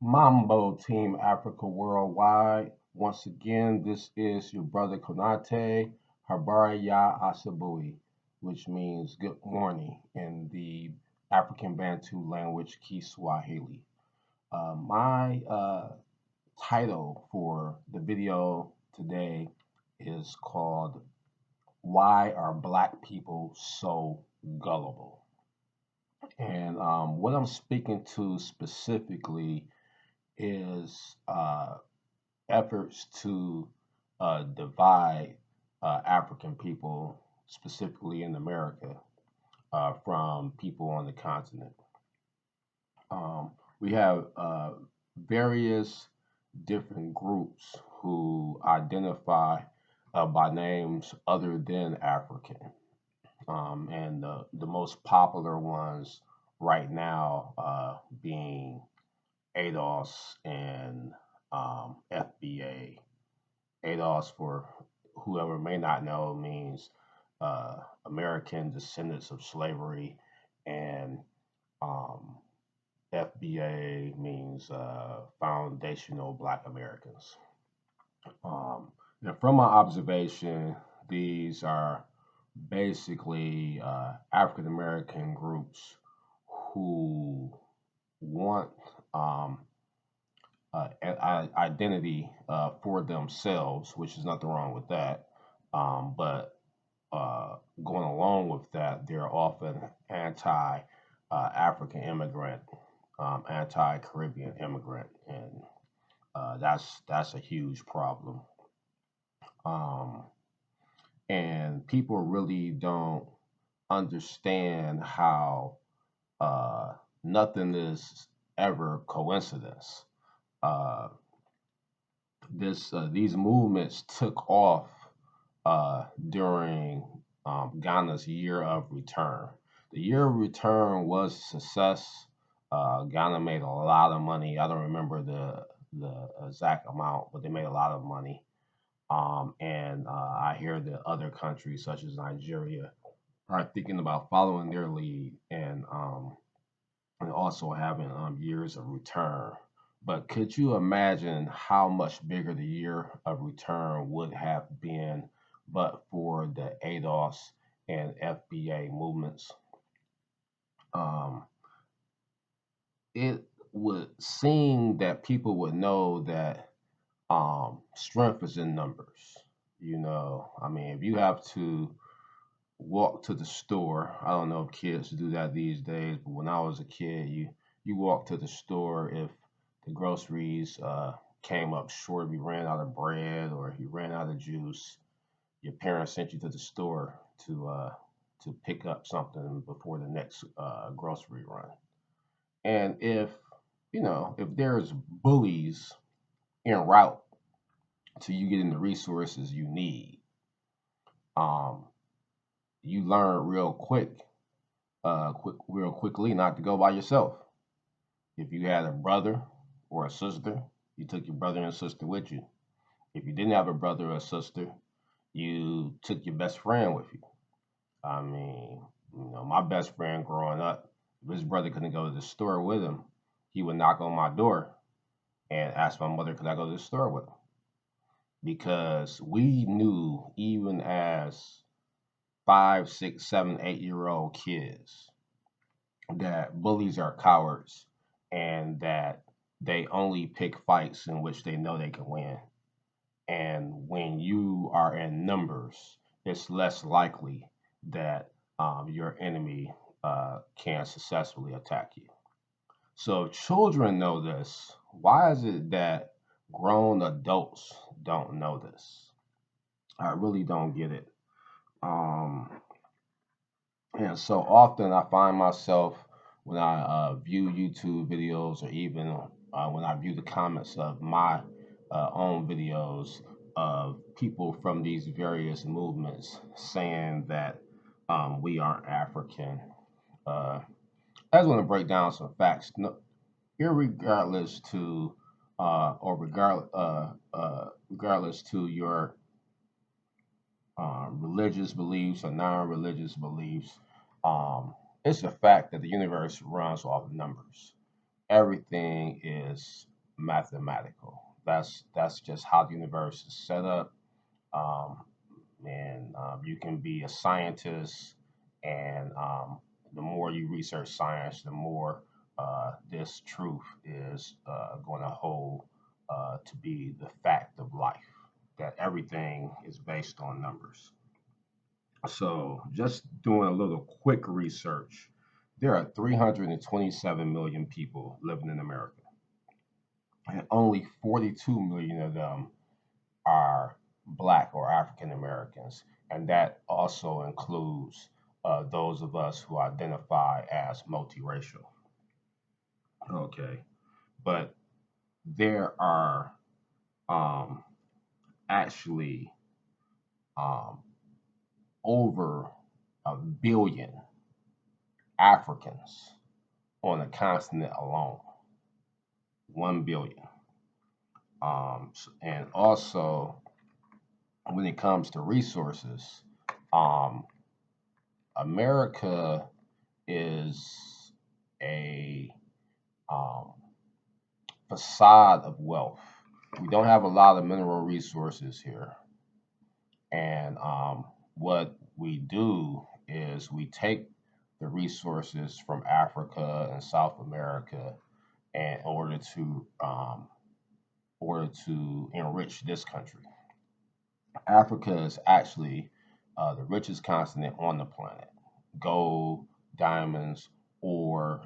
Mambo Team Africa Worldwide. Once again, this is your brother Konate Habari Ya Asabui, which means good morning in the African Bantu language Kiswahili. My title for the video today is called Why Are Black People So Gullible? And what I'm speaking to specifically is efforts to divide African people, specifically in America, from people on the continent. We have various different groups who identify by names other than African. And the most popular ones right now being ADOS and FBA. ADOS, for whoever may not know, means American Descendants of Slavery, and um, FBA means Foundational Black Americans. And from my observation, these are basically African American groups who want identity for themselves, which is nothing wrong with that. But going along with that, they're often anti African immigrant, anti Caribbean immigrant, and that's a huge problem. Um, and people really don't understand how uh, nothing is ever coincidence. Uh, these movements took off during Ghana's year of return. The year of return was a success. Ghana made a lot of money. I don't remember the exact amount, but they made a lot of money. And I hear that other countries, such as Nigeria, are thinking about following their lead and also having years of return. But could you imagine how much bigger the year of return would have been but for the ADOS and FBA movements? Um, it would seem that people would know that strength is in numbers. I mean, if you have to walk to the store, I don't know if kids do that these days, but when I was a kid, you walk to the store if the groceries came up short, if you ran out of bread or if you ran out of juice, your parents sent you to the store to pick up something before the next grocery run. And if there's bullies en route to you getting the resources you need, um, you learn real quickly not to go by yourself. If you had a brother or a sister, you took your brother and sister with you. If you didn't have a brother or a sister, you took your best friend with you. I mean, my best friend growing up, if his brother couldn't go to the store with him, he would knock on my door and ask my mother, could I go to the store with him? Because we knew, even as 5, 6, 7, 8-year-old kids, that bullies are cowards and that they only pick fights in which they know they can win. And when you are in numbers, it's less likely that your enemy can successfully attack you. So if children know this, why is it that grown adults don't know this? I really don't get it. Um, and so often I find myself when I view YouTube videos or even when I view the comments of my own videos of people from these various movements saying that we aren't African. Uh, I just want to break down some facts. No, irregardless to regardless to your religious beliefs or non-religious beliefs, it's a fact that the universe runs off numbers. Everything is mathematical. That's just how the universe is set up. Um, and You can be a scientist, and the more you research science, the more this truth is going to hold to be the fact of life, that everything is based on numbers. So, just doing a little quick research, there are 327 million people living in America, and only 42 million of them are Black or African Americans, and that also includes those of us who identify as multiracial. Okay, but there are um, actually um, over a billion Africans on the continent alone. 1 billion. And also, when it comes to resources, um, America is a um, facade of wealth. We don't have a lot of mineral resources here. And what we do is we take the resources from Africa and South America in order to enrich this country. Africa is actually the richest continent on the planet. Gold, diamonds, ore,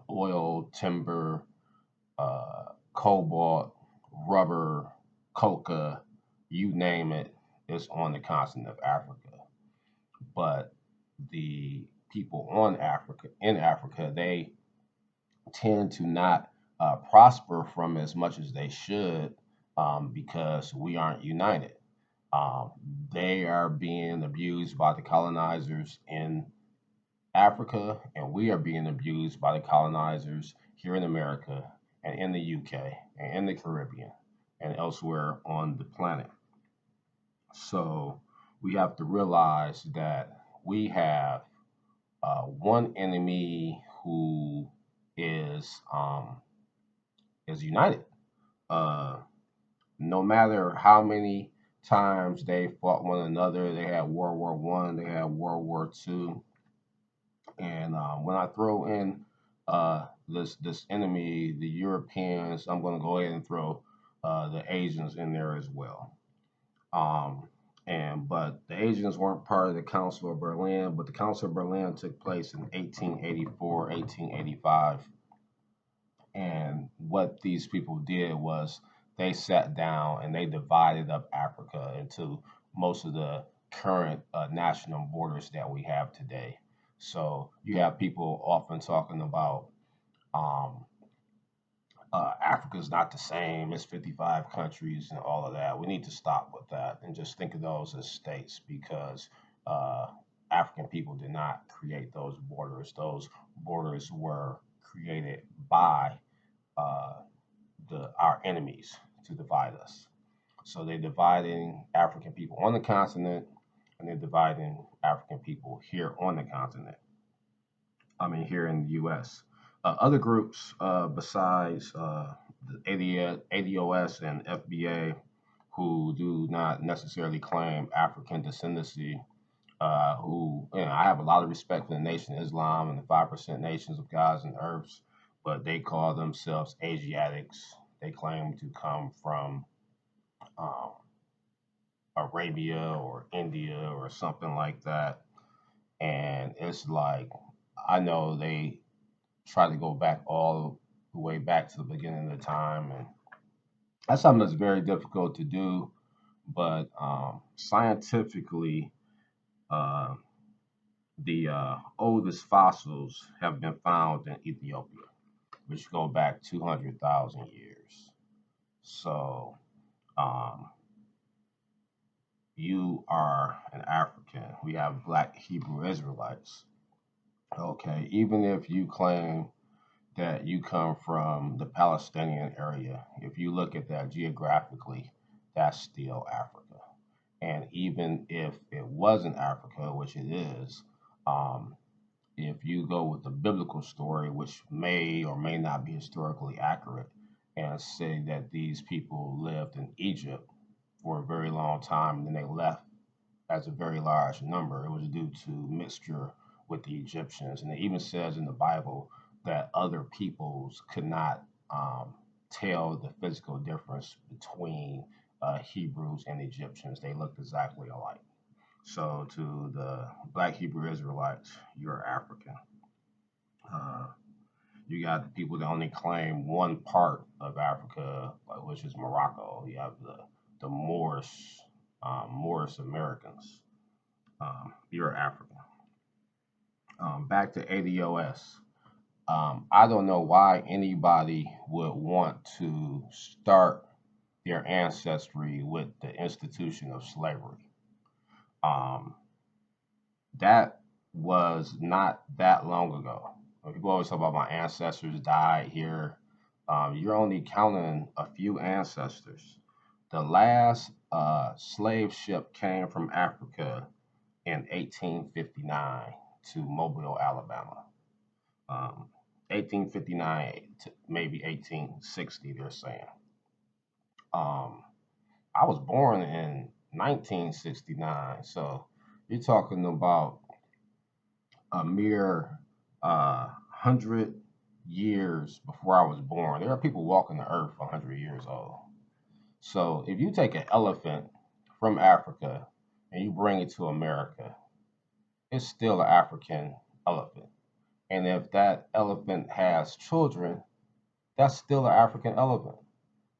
oil, timber, cobalt, rubber, coca, you name it, is on the continent of Africa. But the people in Africa, they tend to not prosper from as much as they should because we aren't united. Um, they are being abused by the colonizers in Africa, and we are being abused by the colonizers here in America and in the UK and in the Caribbean and elsewhere on the planet. So we have to realize that we have one enemy who is um, is united. Uh, no matter how many times they fought one another, they had World War I, they had World War II, and when I throw in this enemy, the Europeans, I'm going to go ahead and throw the Asians in there as well. Um, but the Asians weren't part of the Council of Berlin, but the Council of Berlin took place in 1884, 1885. And what these people did was they sat down and they divided up Africa into most of the current national borders that we have today. So you have people often talking about um, Africa's not the same. It's 55 countries and all of that. We need to stop with that and just think of those as states because uh, African people did not create those borders. Those borders were created by uh, our enemies to divide us. So they're dividing African people on the continent and they're dividing African people here on the continent. I mean, here in the U.S. Other groups besides the ADOS and FBA who do not necessarily claim African descendancy, I have a lot of respect for the Nation of Islam and the 5% nations of gods and earths, but they call themselves Asiatics. They claim to come from um, Arabia or India or something like that. And it's like, I know they try to go back all the way back to the beginning of the time. And that's something that's very difficult to do. But scientifically, uh, the oldest fossils have been found in Ethiopia, which go back 200,000 years. So um, you are an African. We have Black Hebrew Israelites. Okay, even if you claim that you come from the Palestinian area, if you look at that geographically, that's still Africa. And even if it wasn't Africa, which it is, um, if you go with the biblical story, which may or may not be historically accurate, and say that these people lived in Egypt for a very long time and then they left as a very large number. It was due to mixture with the Egyptians. And it even says in the Bible that other peoples could not tell the physical difference between Hebrews and Egyptians. They looked exactly alike. So to the black Hebrew Israelites, you're African. Uh, you got the people that only claim one part of Africa, which is Morocco. You have the Moorish Americans. You're African. Back to ADOS. I don't know why anybody would want to start their ancestry with the institution of slavery. Um, that was not that long ago. People always talk about my ancestors died here. You're only counting a few ancestors. The last slave ship came from Africa in 1859 to Mobile, Alabama. Um, 1859 to maybe 1860, they're saying. Um, I was born in 1969, so you're talking about a mere 100 years before I was born. There are people walking the earth 100 years old. So if you take an elephant from Africa and you bring it to America, it's still an African elephant. And if that elephant has children, that's still an African elephant.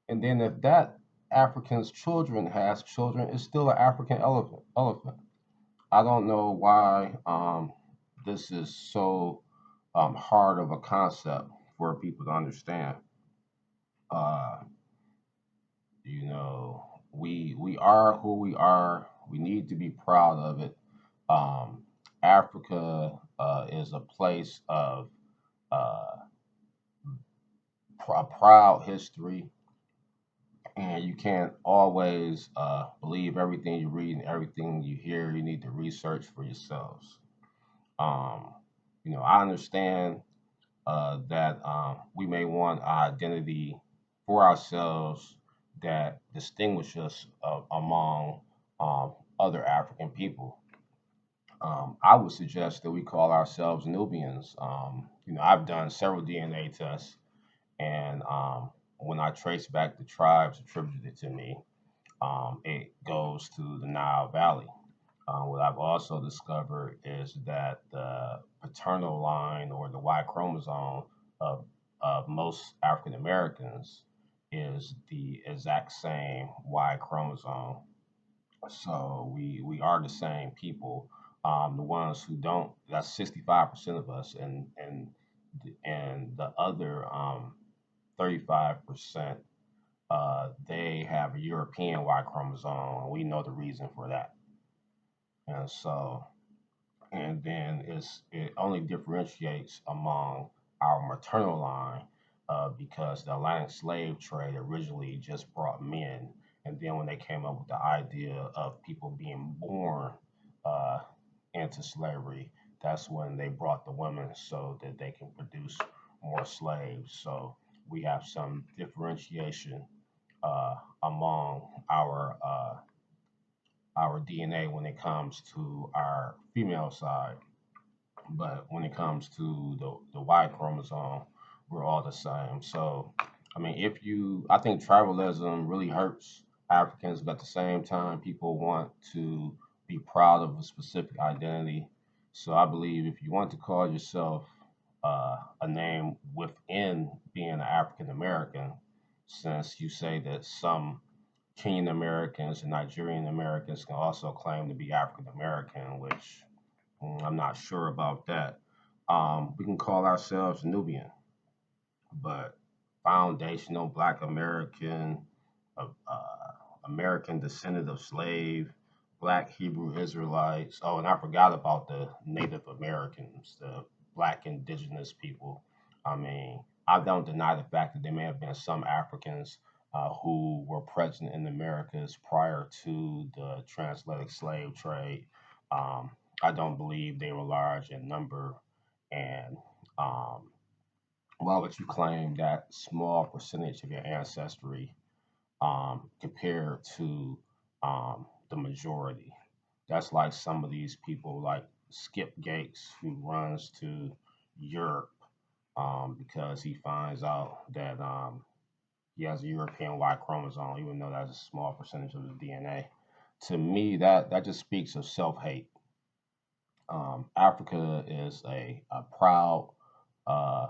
And then if that African's children has children, it's still an African elephant. Elephant. I don't know why this is so hard of a concept for people to understand. Uh, we are who we are. We need to be proud of it. Um, Africa is a place of uh, proud history, and you can't always believe everything you read and everything you hear. You need to research for yourselves. Um, I understand that we may want our identity for ourselves that distinguish us among other African people. I would suggest that we call ourselves Nubians. I've done several DNA tests, and when I trace back the tribes attributed to me, it goes to the Nile Valley. What I've also discovered is that the paternal line or the Y chromosome of, of most African Americans is the exact same Y chromosome. So we are the same people. The ones who don't, that's 65% of us, and the other 35%, they have a European Y chromosome, and we know the reason for that. And so and then it only differentiates among our maternal line because the Atlantic slave trade originally just brought men, and then when they came up with the idea of people being born uh, into slavery, that's when they brought the women so that they can produce more slaves. So we have some differentiation among our DNA when it comes to our female side. But when it comes to the Y chromosome, we're all the same. So, I mean, I think tribalism really hurts Africans, but at the same time, people want to be proud of a specific identity. So, I believe if you want to call yourself a name within being an African American, since you say that some Kenyan Americans and Nigerian Americans can also claim to be African American, which I'm not sure about that. We can call ourselves Nubian, but foundational Black American, American descendant of slave, Black Hebrew Israelites. Oh, and I forgot about the Native Americans, the Black indigenous people. I mean, I don't deny the fact that there may have been some Africans who were present in the Americas prior to the transatlantic slave trade. Um, I don't believe they were large in number, and um, why would you claim that small percentage of your ancestry compared to the majority? That's like some of these people, like Skip Gates, who runs to Europe because he finds out that he has a European Y chromosome, even though that's a small percentage of his DNA. To me, that just speaks of self hate. Africa is a proud uh,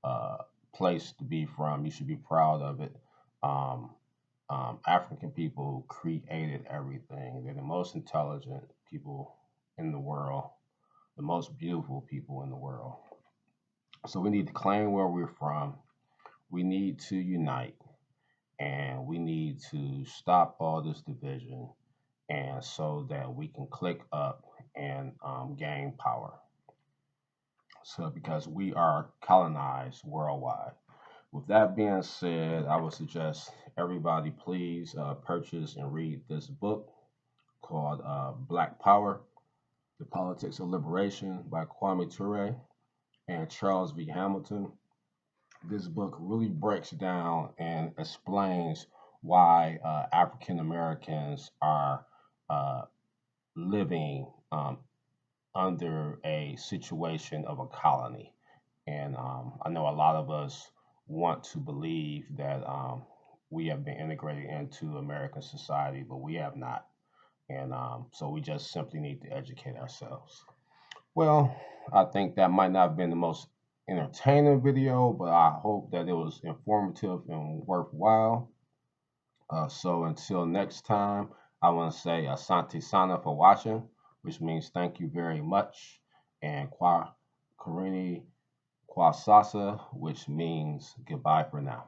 uh, place to be from. You should be proud of it. Um, African people created everything. They're the most intelligent people in the world, the most beautiful people in the world. So we need to claim where we're from. We need to unite, and we need to stop all this division, and so that we can click up and gain power. So because we are colonized worldwide. With that being said, I would suggest everybody please purchase and read this book called Black Power: The Politics of Liberation by Kwame Ture and Charles V. Hamilton. This book really breaks down and explains why African Americans are uh, living under a situation of a colony. And I know a lot of us want to believe that we have been integrated into American society, but we have not. And so we just simply need to educate ourselves. Well, I think that might not have been the most entertaining video, but I hope that it was informative and worthwhile. So until next time, I want to say Asante Sana for watching, which means thank you very much, and Kwa Karini Kwasasa, which means goodbye for now.